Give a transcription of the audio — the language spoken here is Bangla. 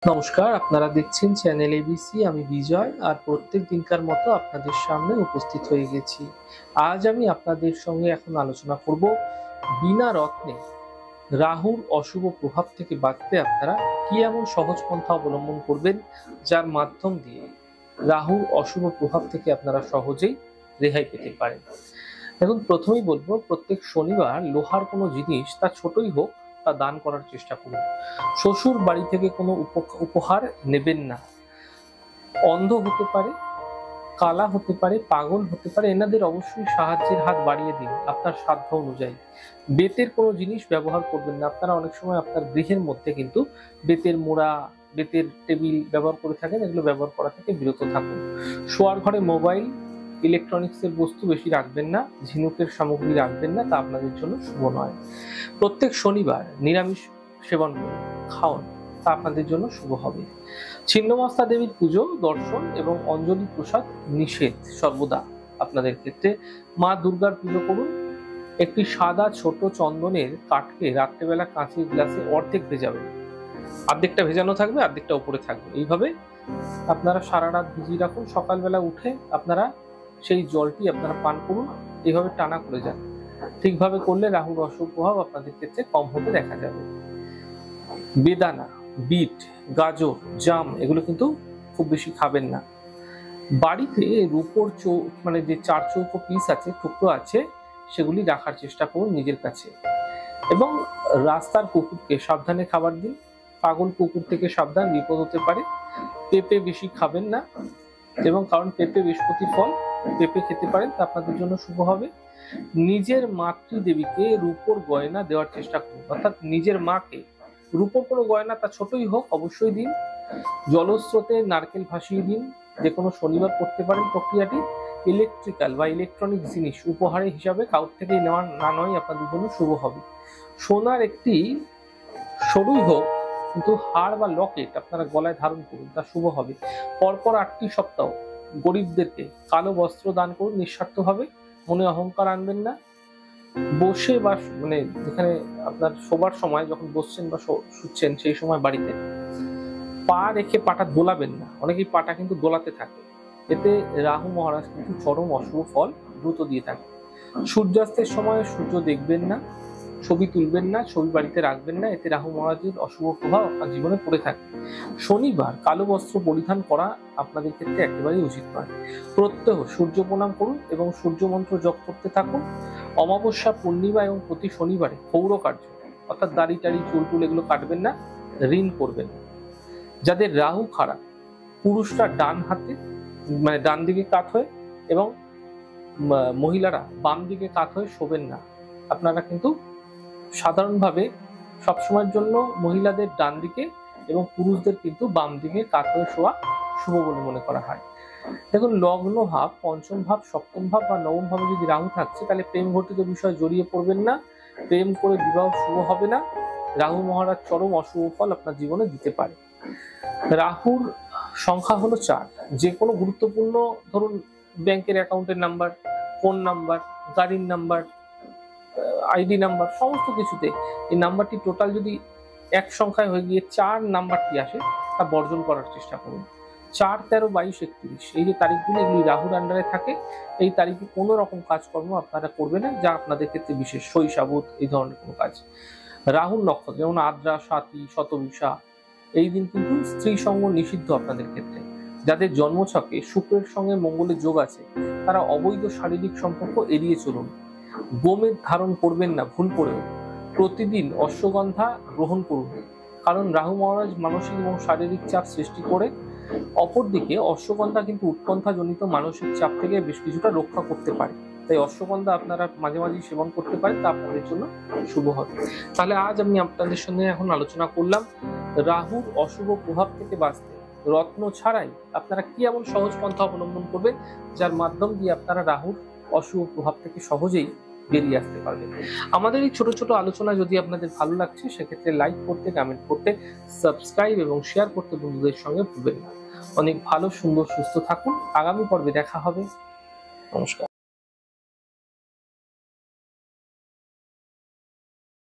নমস্কার, আপনারা দেখছেন চ্যানেল এবিসি। আমি বিজয়, আর প্রত্যেক দিনকার মতো আপনাদের সামনে উপস্থিত হয়ে গেছি। আজ আমি আপনাদের সঙ্গে এখন আলোচনা করব বিনা রত্নে রাহুর অশুভ প্রভাব থেকে বাঁচতে আপনারা কি এমন সহজ পন্থা অবলম্বন করবেন, যার মাধ্যম দিয়ে রাহুর অশুভ প্রভাব থেকে আপনারা সহজেই রেহাই পেতে পারেন। এখন প্রথমেই বলবো, প্রত্যেক শনিবার লোহার কোনো জিনিস, তা ছোটই হোক, তা দান করার চেষ্টা করুন। শ্বশুর বাড়ি থেকে কোনো উপহার নেবেন না। অন্ধ হতে পারে, কালা হতে পারে, পাগল হতে পারে, এনাদের অবশ্যই সাহায্যের হাত বাড়িয়ে দিন আপনার সাধ্য অনুযায়ী। বেতের কোনো জিনিস ব্যবহার করবেন না। আপনারা অনেক সময় আপনার গৃহের মধ্যে কিন্তু বেতের মোড়া, বেতের টেবিল ব্যবহার করে থাকেন, এগুলো ব্যবহার করা থেকে বিরত থাকুন। শোয়ার ঘরে মোবাইল, ইলেকট্রনিক্সের বস্তু বেশি রাখবেন না, ঝিনুকের সামগ্রী রাখবেন না, তা আপনাদের জন্য শুভ নয়। প্রত্যেক শনিবার নিরামিষ সেবন করুন, খাওয়ান, তা আপনাদের জন্য শুভ হবে। ছিন্নমস্তা দেবীর পুজো, দর্শন এবং অঞ্জলি প্রসাদ নিষেধ সর্বদা আপনাদের ক্ষেত্রে। মা দুর্গার পুজো করুন। একটি সাদা ছোট চন্দনের কাঠকে রাত্রেবেলা কাঁচের গ্লাসে অর্ধেক ভেজাবেন, অর্ধেকটা ভেজানো থাকবে, অর্ধেকটা উপরে থাকবে। এইভাবে আপনারা সারা রাত ভিজিয়ে রাখুন। সকালবেলা উঠে আপনারা সেই জলটি আপনারা পান করুন। এইভাবে টানা করে যান। ঠিকভাবে করলে রাহুর অশুভ প্রভাব আপনাদের ক্ষেত্রে কম হতে দেখা যাবে। বেদানা, বিট, গাজর, জাম এগুলো কিন্তু খুব বেশি খাবেন না। বাড়িতে রূপোর মানে যে চার চৌকো পিস আছে, টুকরো আছে, সেগুলি রাখার চেষ্টা করুন নিজের কাছে। এবং রাস্তার কুকুরকে সাবধানে খাবার দিন। পাগল কুকুর থেকে সাবধান, বিপদ হতে পারে। পেঁপে বেশি খাবেন না, এবং কারণ পেঁপে বৃহস্পতির ফল, পেঁপে খেতে পারেন, তা আপনাদের জন্য শুভ হবে। নিজের মাতৃদেবীকে রূপোর গয়না দেওয়ার চেষ্টা করুন, অর্থাৎ নিজের মাকে রূপোর কোনো গয়না, তা ছোটই হোক, অবশ্যই দিন। জলস্রোতে নারকেল ভাসিয়ে দিন। যে কোনো শনিবার করতে পারেন প্রক্রিয়াটি। ইলেকট্রিক্যাল বা ইলেকট্রনিক জিনিস উপহারে হিসাবে কাউর থেকে নেওয়া না নয় আপনাদের জন্য শুভ হবে। সোনার একটি সরুই হোক কিন্তু হার বা লকেট আপনারা গলায় ধারণ করুন, তা শুভ হবে। পরপর 8টি সপ্তাহ গরিবদেরকে কালো বস্ত্র দান করুন নিঃস্বার্থভাবে। মনে অহংকার আনবেন না। বসে বা মানে যেখানে আপনার শোবার সময়, যখন বসছেন বা শুচ্ছেন, সেই সময় বাড়িতে পা রেখে পাটা দোলাবেন না। অনেকেই পাটা কিন্তু দোলাতে থাকে, এতে রাহু মহারাজ কিন্তু চরম অশুভ ফল দ্রুত দিয়ে থাকে। সূর্যাস্তের সময় সূর্য দেখবেন না, ছবি তুলবেন না, ছবি বাড়িতে রাখবেন না, এতে রাহু মহারাজের অশুভ প্রভাব আপনার জীবনে পড়ে থাকে। শনিবার কালো বস্ত্র পরিধান করা আপনাদের ক্ষেত্রে একেবারেই উচিত নয়। প্রত্যহ সূর্য প্রণাম করুন এবং সূর্য মন্ত্র জপ করতে থাকুন। অমাবস্যা, পূর্ণিমা এবং প্রতি শনিবারে ক্ষৌর কার্য, অর্থাৎ দাড়ি টাড়ি, চুল টুল এগুলো কাটবেন না, ঋণ করবেন। যাদের রাহু খারাপ, পুরুষরা ডান হাতে মানে ডান দিকে কাত হয়ে, এবং মহিলারা বাম দিকে কাত হয়ে শোবেন না। আপনারা কিন্তু সাধারণভাবে সবসময়ের জন্য মহিলাদের ডান দিকে এবং পুরুষদের কিন্তু বাম দিকে কাত হয়ে শোয়া শুভ বলে মনে করা হয়। দেখুন, লগ্ন ভাব, পঞ্চম ভাব, সপ্তম ভাব বা নবম ভাবে যদি রাহু থাকছে, তাহলে প্রেম ঘটিত বিষয়ে জড়িয়ে পড়বেন না। প্রেম করে বিবাহ শুভ হবে না। রাহু মহারাজ চরম অশুভ ফল আপনার জীবনে দিতে পারে। রাহুর সংখ্যা হলো 4। যে কোনো গুরুত্বপূর্ণ, ধরুন ব্যাংকের অ্যাকাউন্টের নাম্বার, ফোন নাম্বার, গাড়ির নাম্বার, আইডি নাম্বার, সমস্ত কিছুতে এই নাম্বারটি টোটাল যদি এক সংখ্যায় হয়ে গিয়ে 4 নাম্বারটি আসে, তা বর্জন করার চেষ্টা করুন। 4, 13, 22, 31 এই যে তারিখগুলি, এগুলি রাহুর আন্ডারে থাকে। এই তারিখে কোনো রকম কাজকর্ম আপনারা করবেন না, যা আপনাদের ক্ষেত্রে বিশেষ, শৈশাবুত এই ধরনের কোনো কাজ। রাহুর নক্ষত্র যেমন আদ্রা, সাথী, শতবিশা, এই দিন কিন্তু স্ত্রী সঙ্গ নিষিদ্ধ আপনাদের ক্ষেত্রে। যাদের জন্মছকে শুক্রের সঙ্গে মঙ্গলের যোগ আছে, তারা অবৈধ শারীরিক সম্পর্ক এড়িয়ে চলুন। গোমেদ ধারণ করবেন না ভুল করেও। প্রতিদিন অশ্বগন্ধা গ্রহণ করুন, কারণ রাহু মহারাজ মানসিক এবং শারীরিক চাপ সৃষ্টি করে। অপরদিকে অশ্বগন্ধা কিন্তু উৎকণ্ঠাজনিত মানসিক চাপ থেকে বেশ কিছুটা রক্ষা করতে পারে। তাই অশ্বগন্ধা আপনারা মাঝে মাঝে সেবন করতে পারেন, তা আপনাদের জন্য শুভ হবে। তাহলে আজ আমি আপনাদের সঙ্গে এখন আলোচনা করলাম রাহুর অশুভ প্রভাব থেকে বাঁচতে রত্ন ছাড়াই আপনারা কি এমন সহজ পন্থা অবলম্বন করবেন, যার মাধ্যম দিয়ে আপনারা রাহুর অশুভ প্রভাব থেকে সহজেই বেরিয়ে আসতে পারবেন। আমাদের এই ছোট ছোট আলোচনা যদি আপনাদের ভালো লাগছে, সেক্ষেত্রে লাইক করতে, কমেন্ট করতে, সাবস্ক্রাইব এবং শেয়ার করতে বন্ধুদের সঙ্গে ভুলবেন না। অনেক ভালো, সুন্দর, সুস্থ থাকুন। আগামী পর্বে দেখা হবে। নমস্কার।